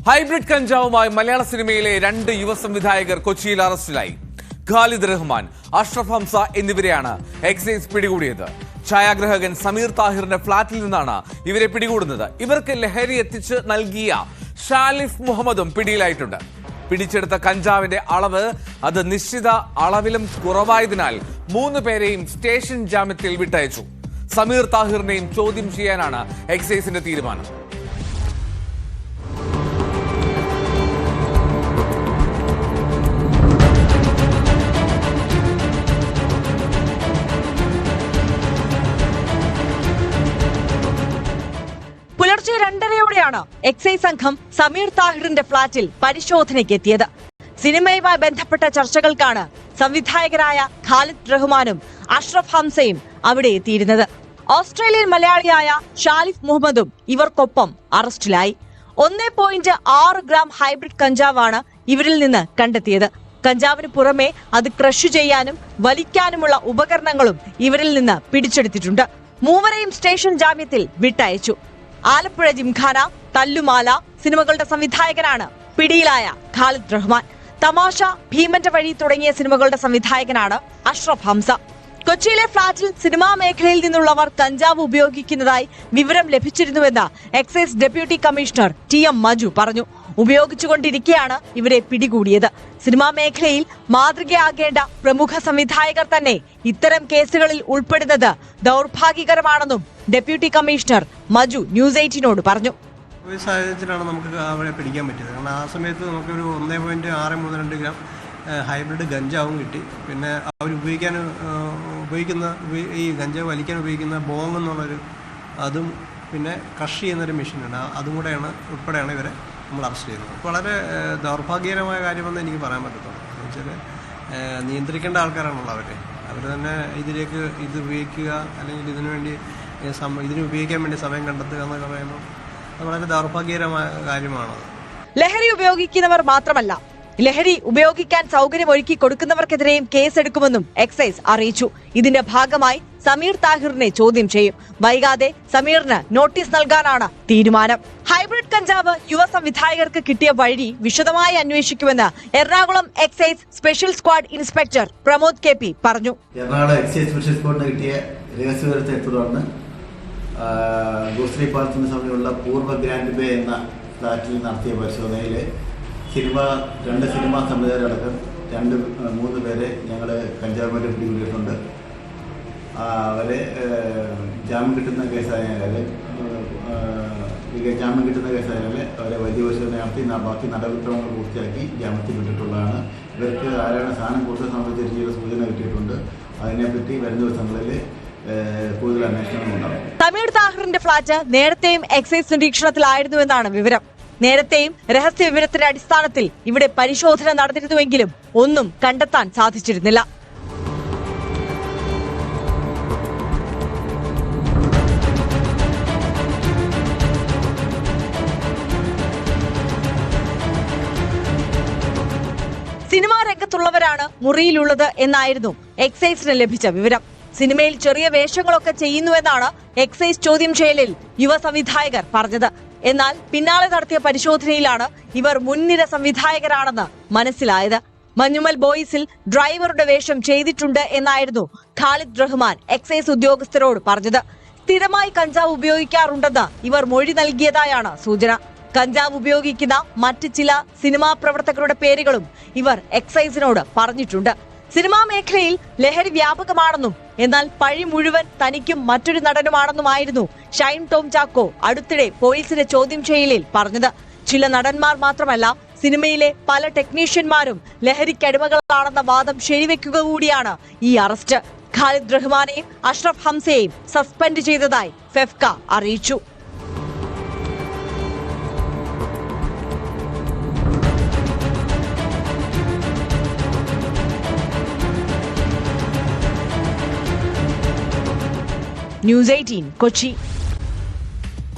Hybrid കഞ്ചാവുമായി മലയാള സിനിമയിലെ 2 യുവ സംവിധായകർ കൊച്ചിയിൽ അറസ്റ്റിലായി. ഖാലിദ് റഹ്മാൻ, അഷ്റഫ് ഹംസ എന്നിവരെയാണ് എക്സൈസ് പിടികൂടിയത്. ഛായാഗ്രാഹകൻ സമീർ താഹിറിന്റെ ഫ്ളാറ്റിൽ നിന്നാണ് ഇവരെ പിടികൂടുന്നത്. ഇവർക്ക് ലഹരി എത്തിച്ച് നൽകിയ ഷാലിഫ് മുഹമ്മദും പിടിയിലായിട്ടുണ്ട്. പിടിച്ചെടുത്ത കഞ്ചാവിന്റെ അളവ് അത് നിശ്ചിത അളവിലും കുറവായതിനാൽ 3 പേരെയും സ്റ്റേഷൻ ജാമ്യത്തിൽ വിട്ടയച്ചു. സമീർ താഹിറിനെയും ചോദ്യം ചെയ്യാനാണ് എക്സൈസിന്റെ തീരുമാനം. പുലർച്ചെ 2:30യോടെയാണ് എക്സൈസ് സംഘം സമീർ താഹിറിന്റെ ഫ്ളാറ്റിൽ പരിശോധനയ്ക്ക് എത്തിയത്. സിനിമയുമായി ബന്ധപ്പെട്ട ചർച്ചകൾക്കാണ് സംവിധായകരായ ഖാലിദ് റഹ്മാനും അഷ്റഫ് ഹംസയും അവിടെ എത്തിയിരുന്നത്. ഓസ്ട്രേലിയൻ മലയാളിയായ ഷാലിഫ് മുഹമ്മദും ഇവർക്കൊപ്പം അറസ്റ്റിലായി. 1.6 ഗ്രാം ഹൈബ്രിഡ് കഞ്ചാവാണ് ഇവരിൽ നിന്ന് കണ്ടെത്തിയത്. കഞ്ചാവിന് പുറമെ അത് ക്രഷ് ചെയ്യാനും വലിക്കാനുമുള്ള ഉപകരണങ്ങളും ഇവരിൽ നിന്ന് പിടിച്ചെടുത്തിട്ടുണ്ട്. 3 സ്റ്റേഷൻ ജാമ്യത്തിൽ വിട്ടയച്ചു. ആലപ്പുഴ ജിംഖാന, തല്ലുമാല സിനിമകളുടെ സംവിധായകനാണ് പിടിയിലായ ഖാലിദ് റഹ്മാൻ. തമാശ, ഭീമന്റെ വഴി തുടങ്ങിയ സിനിമകളുടെ സംവിധായകനാണ് അഷ്റഫ് ഹംസ. കൊച്ചിയിലെ ഫ്ളാറ്റിൽ സിനിമാ മേഖലയിൽ നിന്നുള്ളവർ കഞ്ചാവ് ഉപയോഗിക്കുന്നതായി വിവരം ലഭിച്ചിരുന്നുവെന്ന് excise deputy commissioner TM Maju പറഞ്ഞു. ഉപയോഗിച്ചുകൊണ്ടിരിക്കെയാണ് ഇവരെ പിടികൂടിയത്. സിനിമാ മേഖലയിൽ മാതൃകയാകേണ്ട പ്രമുഖ സംവിധായകർ തന്നെ ഇത്തരം കേസുകളിൽ ഉൾപ്പെടുന്നത് ദൗർഭാഗ്യകരമാണെന്നും ഡെപ്യൂട്ടി കമ്മീഷണർ മജു ന്യൂസ് 18നോട് പറഞ്ഞു. ഈ സാഹചര്യത്തിലാണ് നമുക്ക് അവരെ പിടിക്കാൻ പറ്റിയത്. കാരണം ആ സമയത്ത് നമുക്കൊരു 1.632 ഗ്രാം ഹൈബ്രിഡ് ഗഞ്ചാവും കിട്ടി. പിന്നെ അവർ ഉപയോഗിക്കുന്ന ഈ ഗഞ്ചാവ് വലിക്കാൻ ഉപയോഗിക്കുന്ന ബോങ് എന്നുള്ളൊരു അതും പിന്നെ ക്രഷ് ചെയ്യുന്നൊരു മെഷീനാണ്. അതും കൂടെയാണ് ഉൾപ്പെടെയാണ് ഇവരെ നമ്മൾ അറസ്റ്റ് ചെയ്യുന്നത്. വളരെ ദൗർഭാഗ്യകരമായ കാര്യമെന്ന് എനിക്ക് പറയാൻ പറ്റത്തുള്ളൂ. എന്ന് വെച്ചാൽ നിയന്ത്രിക്കേണ്ട ആൾക്കാരാണല്ലോ അവർ തന്നെ ഇതിലേക്ക് ഇത് ഉപയോഗിക്കുക അല്ലെങ്കിൽ ഇതിന് ഉപയോഗിക്കാൻ വേണ്ടി സമയം കണ്ടെത്തുക എന്നൊക്കെ പറയുമ്പോൾ അത് വളരെ ദൗർഭാഗ്യകരമായ കാര്യമാണ്. ലഹരി ഉപയോഗിക്കുന്നവർ മാത്രമല്ല, ലഹരി ഉപയോഗിക്കാൻ സൗകര്യമൊരുക്കി കൊടുക്കുന്നവർക്കെതിരെയും കേസെടുക്കുമെന്നും എക്സൈസ് അറിയിച്ചു. ഇതിന്റെ ഭാഗമായി സമീർ താഹിറിനെ ചോദ്യം ചെയ്യും. വൈകാതെ സമീറിന് നോട്ടീസ് നൽകാനാണ് തീരുമാനം. ഹൈബ്രിഡ് കഞ്ചാവ് യുവ സംവിധായകർക്ക് കിട്ടിയ വഴി വിശദമായി അന്വേഷിക്കുമെന്ന് Ernakulam excise special squad inspector Pramod KP പറഞ്ഞു. എറണാകുളം എക്സൈസ് സ്പെഷ്യൽ സ്ക്വാഡിന് കിട്ടിയ രഹസ്യവിവരത്തെ തുടർന്ന് ഗോശ്രീ പാലത്തിന് സമീപമുള്ള പൂർവ്വ ഗ്രാൻഡ് ബേ എന്ന ഫ്ളാറ്റിൽ നടത്തിയ പരിശോധനയിൽ 2 സിനിമാ സംവിധായകരടക്കം 3 പേരെ ഞങ്ങൾ കഞ്ചാവുമായിട്ട് പിടികൂടിയിട്ടുണ്ട്. അവരെ ജാമ്യം കിട്ടുന്ന കേസായാൽ അവരെ വൈദ്യപരിശോധന നടത്തി ബാക്കി നടപടിക്രമങ്ങൾ പൂർത്തിയാക്കി ജാമ്യത്തിൽ വിട്ടിട്ടുള്ളതാണ്. ഇവർക്ക് ആരാണ് സാധനം കൂടുതൽ സംബന്ധിച്ച ചില സൂചന കിട്ടിയിട്ടുണ്ട്. അതിനെപ്പറ്റി വരുന്ന ദിവസങ്ങളിൽ കൂടുതൽ അന്വേഷണം ഉണ്ടാകും. സമീർ താഹിറിന്റെ ഫ്ളാറ്റ് നേരത്തെയും എക്സൈസ് നിരീക്ഷണത്തിലായിരുന്നുവെന്നാണ് വിവരം. നേരത്തെയും രഹസ്യ വിവരത്തിന്റെ അടിസ്ഥാനത്തിൽ ഇവിടെ പരിശോധന നടന്നിരുന്നുവെങ്കിലും ഒന്നും കണ്ടെത്താൻ സാധിച്ചിരുന്നില്ല. സിനിമാ രംഗത്തുള്ളവരാണ് മുറിയിലുള്ളത് എന്നായിരുന്നു എക്സൈസിന് ലഭിച്ച വിവരം. സിനിമയിൽ ചെറിയ വേഷങ്ങളൊക്കെ ചെയ്യുന്നുവെന്നാണ് എക്സൈസ് ചോദ്യം ചെയ്യലിൽ യുവ സംവിധായകർ പറഞ്ഞത്. എന്നാൽ പിന്നാലെ നടത്തിയ പരിശോധനയിലാണ് ഇവർ മുൻനിര സംവിധായകരാണെന്ന് മനസ്സിലായത്. മഞ്ഞുമൽ ബോയ്സിൽ ഡ്രൈവറുടെ വേഷം ചെയ്തിട്ടുണ്ട് എന്നായിരുന്നു ഖാലിദ് റഹ്മാൻ എക്സൈസ് ഉദ്യോഗസ്ഥരോട് പറഞ്ഞത്. സ്ഥിരമായി കഞ്ചാവ് ഉപയോഗിക്കാറുണ്ടെന്ന് ഇവർ മൊഴി നൽകിയതായാണ് സൂചന. കഞ്ചാവ് ഉപയോഗിക്കുന്ന മറ്റ് ചില സിനിമാ പ്രവർത്തകരുടെ പേരുകളും ഇവർ എക്സൈസിനോട് പറഞ്ഞിട്ടുണ്ട്. സിനിമാ മേഖലയിൽ ലഹരി വ്യാപകമാണെന്നും എന്നാൽ പഴി മുഴുവൻ തനിക്കും മറ്റൊരു നടനുമാണെന്നുമായിരുന്നു ഷൈൻ ടോം ചാക്കോ അടുത്തിടെ പോലീസിന്റെ ചോദ്യം ചെയ്യലിൽ പറഞ്ഞത്. ചില നടന്മാർ മാത്രമല്ല, സിനിമയിലെ പല ടെക്നീഷ്യന്മാരും ലഹരിക്കടിമകളാണെന്ന വാദം ശരിവെക്കുക കൂടിയാണ് ഈ അറസ്റ്റ്. ഖാലിദ് റഹ്മാനെയും അഷ്റഫ് ഹംസയെയും സസ്പെൻഡ് ചെയ്തതായി ഫെഫ്ക അറിയിച്ചു. ന്യൂസ് 18 കൊച്ചി.